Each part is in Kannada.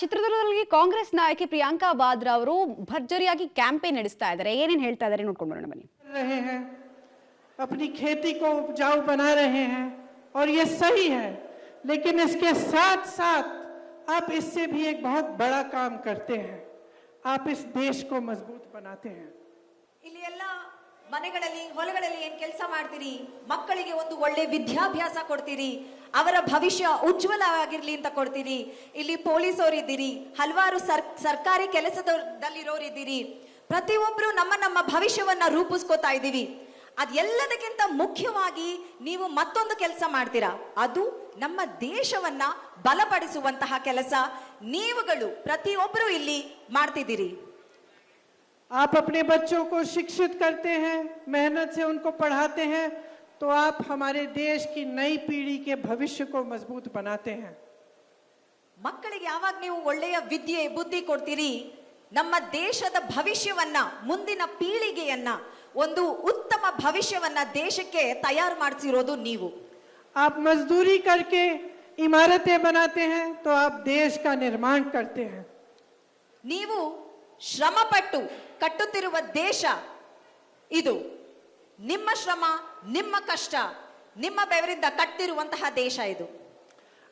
ಚಿತ್ರದುರ್ಗದಲ್ಲಿ ಕಾಂಗ್ರೆಸ್ ನಾಯಕಿ ಪ್ರಿಯಾಂಕಾ ವಾದ್ರಾ ಅವರು ಭರ್ಜರಿಯಾಗಿ ಕ್ಯಾಂಪೇನ್ ನಡೆಸ್ತಾ ಇದ್ದಾರೆ. ಏನೇನು ಹೇಳ್ತಾ ಇದ್ದಾರೆ ನೋಡ್ಕೊಂಡು ಬರೋಣ ಬನ್ನಿ. रहे हैं अपनी खेती को उपजाऊ बना रहे हैं और ये सही है, लेकिन इसके साथ साथ आप इससे भी एक बहुत बड़ा काम करते हैं. आप इस देश को मजबूत बनाते हैं. ಇಲ್ಲಿ ಎಲ್ಲ ಮನೆಗಳಲ್ಲಿ ಹೊಲಗಳಲ್ಲಿ ಏನು ಕೆಲಸ ಮಾಡ್ತೀರಿ, ಮಕ್ಕಳಿಗೆ ಒಂದು ಒಳ್ಳೆ ವಿದ್ಯಾಭ್ಯಾಸ ಕೊಡ್ತೀರಿ, ಅವರ ಭವಿಷ್ಯ ಉಜ್ವಲವಾಗಿರ್ಲಿ ಅಂತ ಕೊಡ್ತೀರಿ. ಇಲ್ಲಿ ಪೊಲೀಸ್ ಅವರು ಇದ್ದೀರಿ, ಹಲವಾರು ಸರ್ಕಾರಿ ಕೆಲಸದಲ್ಲಿರೋರಿದ್ದೀರಿ. ಪ್ರತಿಯೊಬ್ಬರು ನಮ್ಮ ಭವಿಷ್ಯವನ್ನ ರೂಪಿಸ್ಕೋತಾ ಇದ್ದೀವಿ. ಅದೆಲ್ಲದಕ್ಕಿಂತ ಮುಖ್ಯವಾಗಿ ನೀವು ಮತ್ತೊಂದು ಕೆಲಸ ಮಾಡ್ತೀರಾ, ಅದು ನಮ್ಮ ದೇಶವನ್ನ ಬಲಪಡಿಸುವಂತಹ ಕೆಲಸ ನೀವುಗಳು ಪ್ರತಿಯೊಬ್ಬರು ಇಲ್ಲಿ ಮಾಡ್ತಿದ್ದೀರಿ. आप अपने बच्चों को शिक्षित करते हैं, मेहनत से उनको पढ़ाते हैं, तो आप हमारे देश की नई पीढ़ी के भविष्य को मजबूत बनाते हैं. ಮಕ್ಕಳಿಗೆ ಯಾವಾಗ ನೀವು ಒಳ್ಳೆಯ ವಿದ್ಯೆ ಬುದ್ಧಿ ಕೊಡ್ತೀರಿ, ನಮ್ಮ ದೇಶದ ಭವಿಷ್ಯವನ್ನ, ಮುಂದಿನ ಪೀಳಿಗೆಯನ್ನ, ಒಂದು ಉತ್ತಮ ಭವಿಷ್ಯವನ್ನ ದೇಶಕ್ಕೆ ತಯಾರು ಮಾಡಿಸಿರೋದು ನೀವು. आप मजदूरी करके इमारतें बनाते हैं, तो आप देश का निर्माण करते हैं. ನೀವು ಶ್ರಮಪಟ್ಟು ಕಟ್ಟುತ್ತಿರುವ ದೇಶ ಇದು. ನಿಮ್ಮ ಶ್ರಮ, ನಿಮ್ಮ ಕಷ್ಟ, ನಿಮ್ಮ ಬೆವರಿಂದ ಕಟ್ಟಿರುವಂತಹ ದೇಶ ಇದು.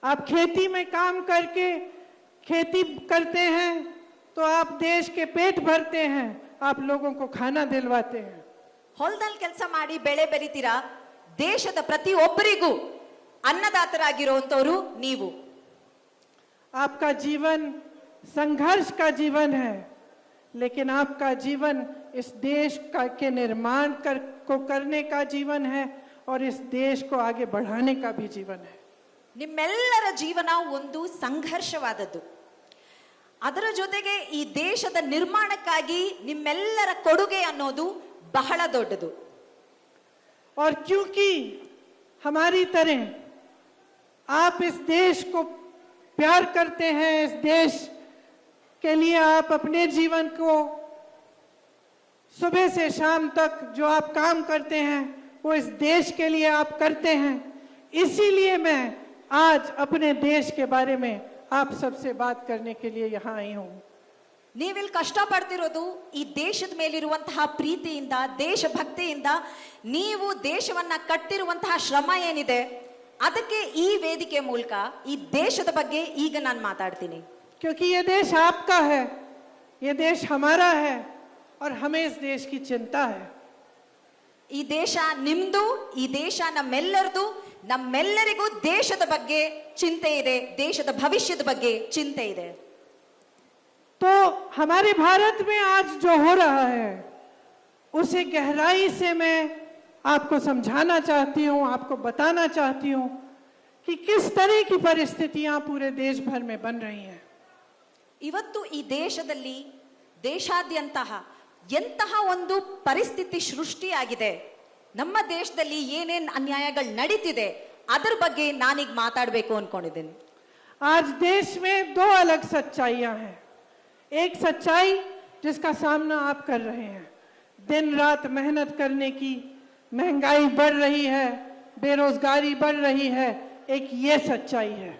आप खेती में काम करके खेती करते हैं, तो आप देश के पेट भरते हैं, आप लोगों को खाना दिलवाते हैं. ಹೊಲದಲ್ಲಿ ಕೆಲಸ ಮಾಡಿ ಬೆಳೆ ಬೆರಿತೀರಾ, ದೇಶದ ಪ್ರತಿಯೊಬ್ಬರಿಗೂ ಅನ್ನದಾತರಾಗಿರುವಂತವರು ನೀವು. आपका जीवन संघर्ष का जीवन है, लेकिन आपका जीवन इस देश का के निर्माण को करने का जीवन है और इस देश को आगे बढ़ाने का भी जीवन है. ನಿಮ್ಮೆಲ್ಲರ ಜೀವನ ಒಂದು ಸಂಘರ್ಷವಾದದ್ದು. ಅದರ ಜೊತೆಗೆ ಈ ದೇಶದ ನಿರ್ಮಾಣಕ್ಕಾಗಿ ನಿಮ್ಮೆಲ್ಲರ ಕೊಡುಗೆ ಅನ್ನೋದು ಬಹಳ ದೊಡ್ಡದು. और क्योंकि हमारी तरह आप इस देश को प्यार करते हैं, इस देश के लिए आप अपने जीवन को सुबह से शाम तक जो आप काम करते हैं वो इस देश के लिए आप करते हैं. इसीलिए मैं आज अपने देश के बारे में आप सबसे बात करने के लिए यहाँ आई हूँ. ನೀವಿಲ್ಲಿ ಕಷ್ಟಪಡ್ತಿರೋದು ಈ ದೇಶದ ಮೇಲಿರುವಂತಹ ಪ್ರೀತಿಯಿಂದ, ದೇಶಭಕ್ತಿಯಿಂದ. ನೀವು ದೇಶವನ್ನ ಕಟ್ಟಿರುವಂತಹ ಶ್ರಮ ಏನಿದೆ, ಅದಕ್ಕೆ ಈ ವೇದಿಕೆ ಮೂಲಕ ಈ ದೇಶದ ಬಗ್ಗೆ ಈಗ ನಾನು ಮಾತಾಡ್ತೀನಿ. क्योंकि ये देश आपका है, ये देश हमारा है और हमें इस देश की चिंता है. ಈ ದೇಶ ನಿಮ್ದು, ಈ ದೇಶ ನಮ್ಮೆಲ್ಲರದು. ನಮ್ಮೆಲ್ಲರಿಗೂ ದೇಶದ ಬಗ್ಗೆ ಚಿಂತೆ ಇದೆ, ದೇಶದ ಭವಿಷ್ಯದ ಬಗ್ಗೆ ಚಿಂತೆ ಇದೆ. तो हमारे भारत में आज जो हो रहा है उसे गहराई से मैं आपको समझाना चाहती हूँ, आपको बताना चाहती हूँ कि किस तरह की परिस्थितियां पूरे देश भर में बन रही हैं. ಇವತ್ತು ಈ ದೇಶದಲ್ಲಿ ದೇಶಾದ್ಯಂತಹ ಎಂತಹ ಒಂದು ಪರಿಸ್ಥಿತಿ ಸೃಷ್ಟಿಯಾಗಿದೆ, ನಮ್ಮ ದೇಶದಲ್ಲಿ ಏನೇನ್ ಅನ್ಯಾಯಗಳು ನಡೀತಿದೆ, ಅದರ ಬಗ್ಗೆ ನಾನೀಗ ಮಾತಾಡಬೇಕು ಅನ್ಕೊಂಡಿದ್ದೀನಿ. आज देश में दो अलग सच्चाइयां हैं. एक सच्चाई जिसका सामना आप कर रहे हैं, दिन रात मेहनत करने की, महंगाई बढ़ रही है, बेरोजगारी बढ़ रही है, एक ये सच्चाई है.